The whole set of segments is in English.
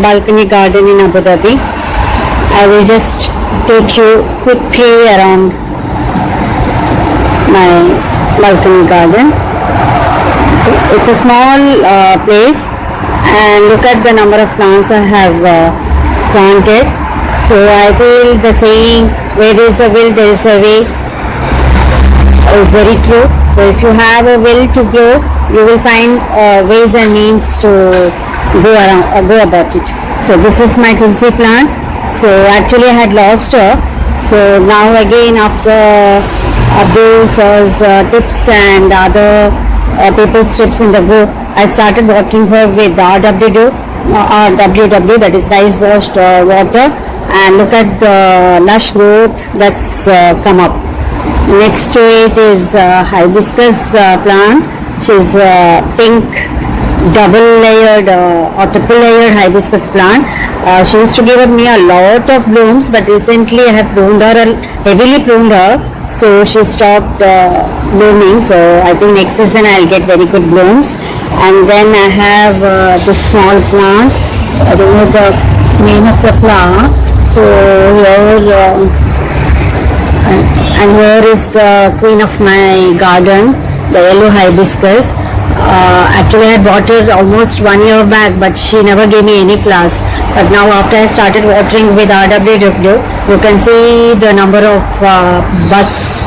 balcony garden in Abu Dhabi. I will just take you quickly around my balcony garden. It's a small place, and look at the number of plants I have planted. So I feel the saying, where there is a will there is a way, is very true. So if you have a will to grow, you will find ways and means to go about it. So this is my tulsi plant. So actually I had lost her. So now again, after Abdul sir's tips and other people's tips in the group, I started watering her with RWW, that is rice washed water, and look at the lush growth that's come up. Next to it is hibiscus plant. She's pink double layered or triple layered hibiscus plant. She used to give me a lot of blooms, but recently I have heavily pruned her, so she stopped blooming. So I think next season I'll get very good blooms. And then I have this small plant. I don't know the name of the flower. So here and here is the queen of my garden, the yellow hibiscus. Actually I had bought her almost 1 year back, but she never gave me any flowers. But now after I started watering with RWW, you can see the number of buds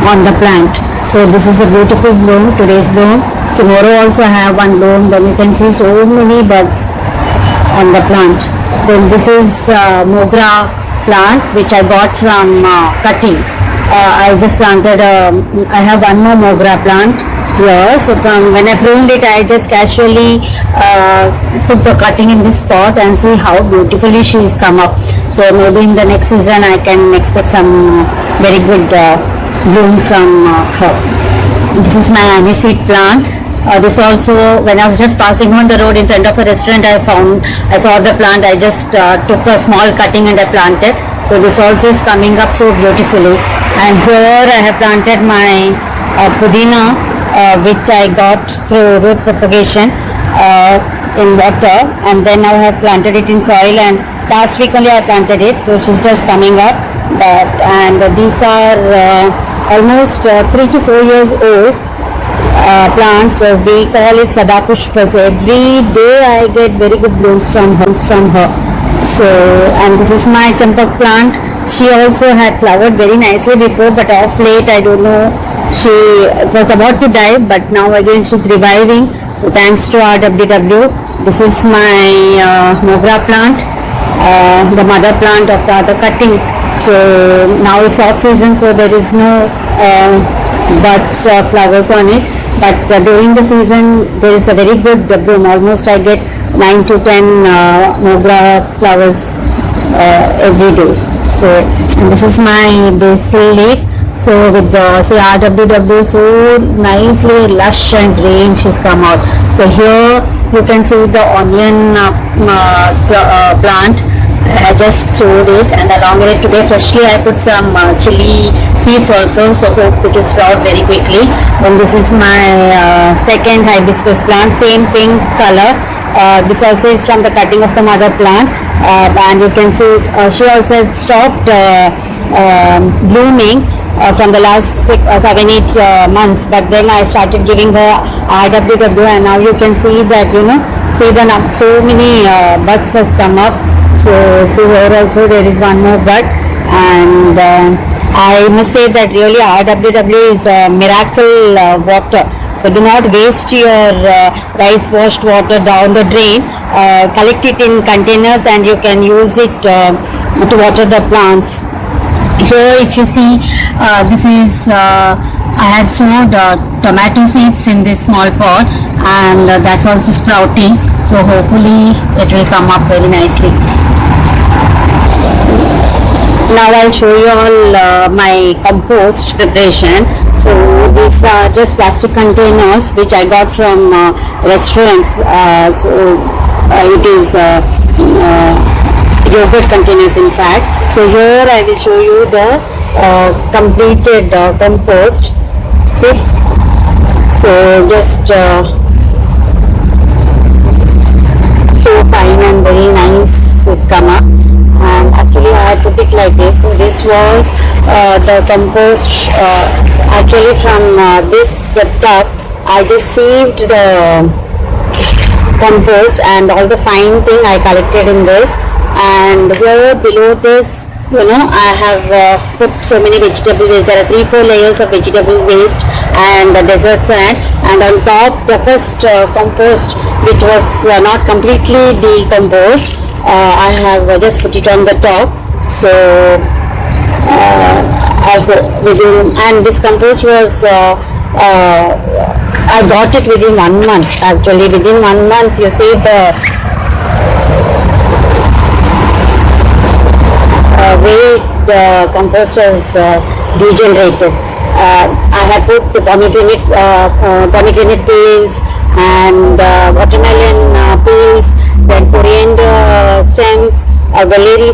on the plant. So this is a beautiful bloom, today's bloom. Tomorrow also I have one bloom. Then you can see so many buds on the plant. Then this is Mogra plant, which I got from cutting. I just planted I have one more Mogra plant here. So from when I pruned it, I just casually put the cutting in this pot and see how beautifully she's come up. So maybe in the next season I can expect some very good bloom from her. This is my aniseed plant. This also, when I was just passing on the road in front of a restaurant, I saw the plant. I just took a small cutting and I planted. So this also is coming up so beautifully. And here I have planted my pudina, which I got through root propagation in water, and then I have planted it in soil, and last week only I planted it, so she's just coming up. And these are almost 3 to 4 years old plants, so we call it Sadapushpa. So every day I get very good blooms from her. So, and this is my champak plant. She also had flowered very nicely before, but of late I don't know, she was about to die, but now again she's reviving. So thanks to RWW. This is my Mogra plant, the mother plant of the other cutting. So now it's off season, so there is no buds flowers on it. But during the season there is a very good bloom. Almost I get 9 to 10 Mogra flowers every day. So this is my basil leaf. So with the RWW, so nicely lush and green she's come out. So here you can see the onion plant. I just sowed it, and along with it today freshly I put some chili seeds also, so hope it will sprout very quickly. And this is my second hibiscus plant, same pink color. This also is from the cutting of the mother plant, and you can see she also stopped blooming from the last 7-8 months, but then I started giving her RWW, and now you can see that, so many buds has come up. So see here also there is one more bud, and I must say that really RWW is a miracle water. So do not waste your rice washed water down the drain. Collect it in containers and you can use it to water the plants. Here if you see, this is I had sowed tomato seeds in this small pot, and that's also sprouting. So hopefully it will come up very nicely. Now I'll show you all my compost preparation. So these are just plastic containers which I got from restaurants. It is yogurt containers in fact. So here I will show you the completed compost. See? So just so fine and very nice it's come up. And actually I put it like this. So this was the compost. Actually from this tub I just saved the compost and all the fine thing I collected in this. And here below this, I have put so many vegetable waste. There are 3-4 layers of vegetable waste and the desert sand, and on top the first compost which was not completely decomposed, I have just put it on the top. So and this compost was I got it within 1 month. Actually within 1 month, you see the way the compost is degenerated. I had put the pomegranate peels and watermelon peels, then coriander stems, celery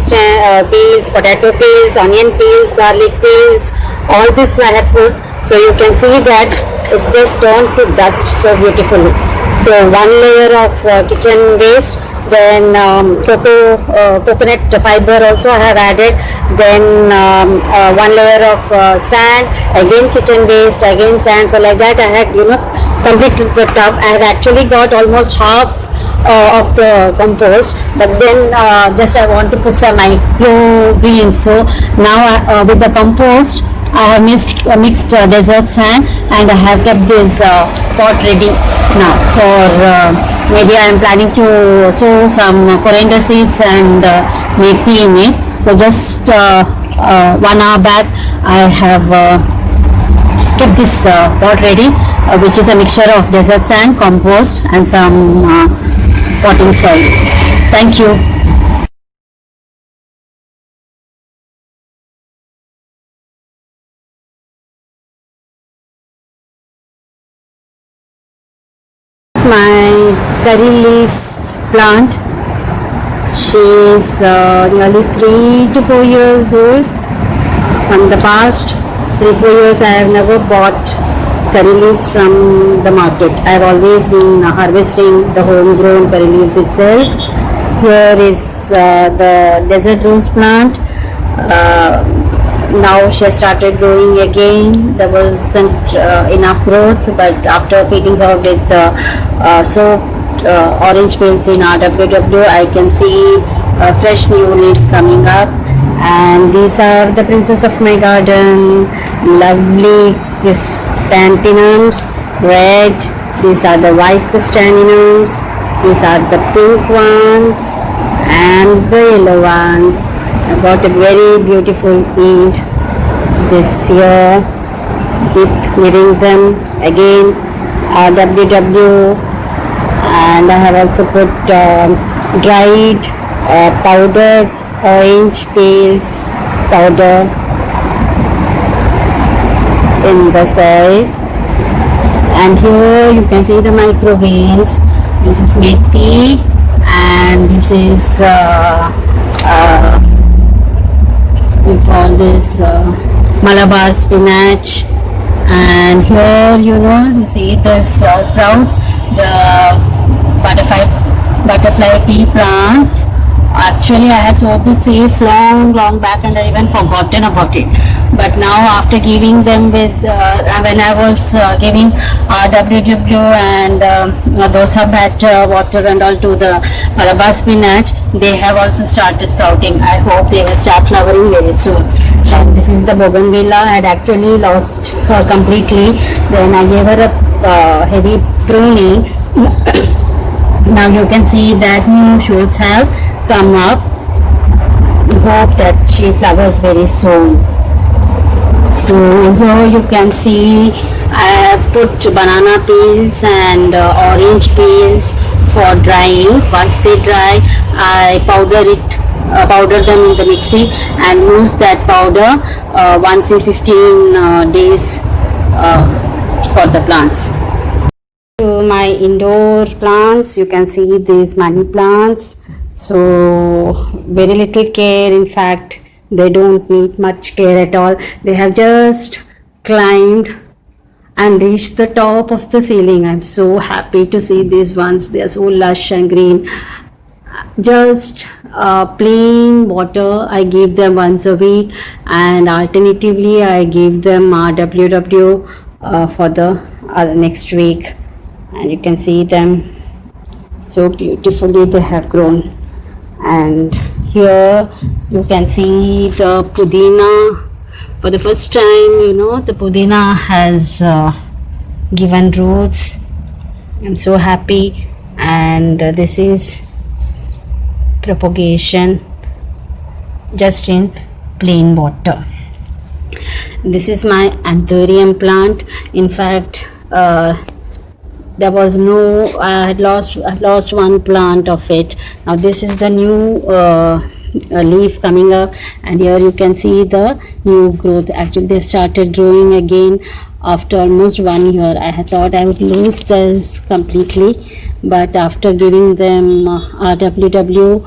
peels, potato peels, onion peels, garlic peels. All this I had put. So you can see that it's just turned to dust so beautifully. So 1 layer of kitchen waste, then coconut fiber also I have added, then 1 layer of sand, again kitchen waste, again sand. So like that I had completed the tub. I had actually got almost half of the compost, but then just I want to put some microgreens. So now with the compost I have mixed desert sand, and I have kept this pot ready now for maybe I am planning to sow some coriander seeds and make tea in it. So just 1 hour back I have kept this pot ready, which is a mixture of desert sand, compost and some potting soil. Thank you. My curry leaf plant. She is nearly 3 to 4 years old. From the past 3-4 years I have never bought curry leaves from the market. I have always been harvesting the homegrown curry leaves itself. Here is the desert rose plant. Now she has started growing again. There wasn't enough growth, but after feeding her with soaked orange peels in RWW, I can see fresh new leaves coming up. And these are the princess of my garden, lovely chrysanthemums, red. These are the white chrysanthemums. These are the pink ones and the yellow ones. I got a very beautiful plant this year. Keep clearing them again. RWW, and I have also put dried powdered orange peels powder in the soil. And here you can see the microgreens. This is methi, and this is we call this Malabar spinach. And here you see this sprouts, the butterfly pea plants. Actually I had sowed the seeds long back and I even forgotten about it. But now after giving them with when I was giving RWW and those have had water and all to the Malabar spinach, they have also started sprouting. I hope they will start flowering very soon. And this is the bougainvillea. I had actually lost her completely. Then I gave her a heavy pruning. Now you can see that new shoots have come up. Hope that she flowers very soon. So here you can see I have put banana peels and orange peels for drying. Once they dry, I powder them in the mixie and use that powder once in 15 days for the plants. To my indoor plants, you can see these money plants. So very little care. In fact, they don't need much care at all. They have just climbed and reached the top of the ceiling. I'm so happy to see these ones. They are so lush and green. just plain water. I give them once a week, and alternatively I give them RWW for the next week. And you can see them so beautifully they have grown. And here you can see the pudina. For the first time, you know, the pudina has given roots. I'm so happy. And this is propagation just in plain water. This is my anthurium plant. In fact, there was no, I had lost one plant of it. Now this is the new leaf coming up, and here you can see the new growth. Actually they started growing again after almost 1 year. I had thought I would lose this completely, but after giving them RWW,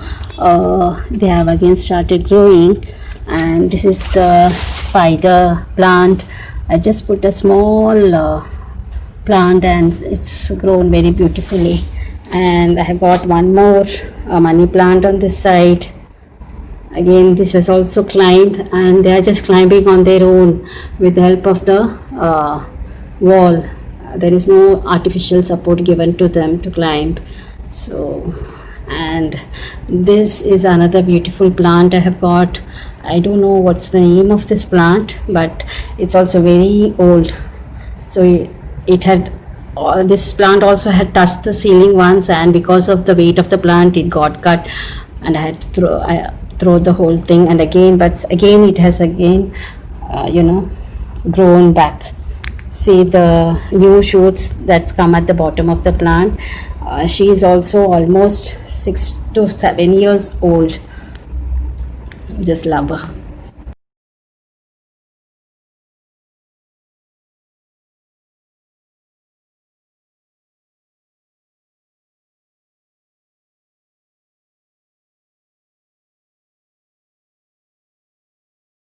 they have again started growing. And this is the spider plant. I just put a small plant and it's grown very beautifully. And I have got one more money plant on this side. Again, this has also climbed, and they are just climbing on their own with the help of the wall. There is no artificial support given to them to climb. So, and this is another beautiful plant I have got. I don't know what's the name of this plant, but it's also very old. So it had this plant also had touched the ceiling once, and because of the weight of the plant it got cut, and I had to throw the whole thing. And again, but again it has again grown back. See the new shoots that's come at the bottom of the plant. She is also almost 6 to 7 years old. Just love her.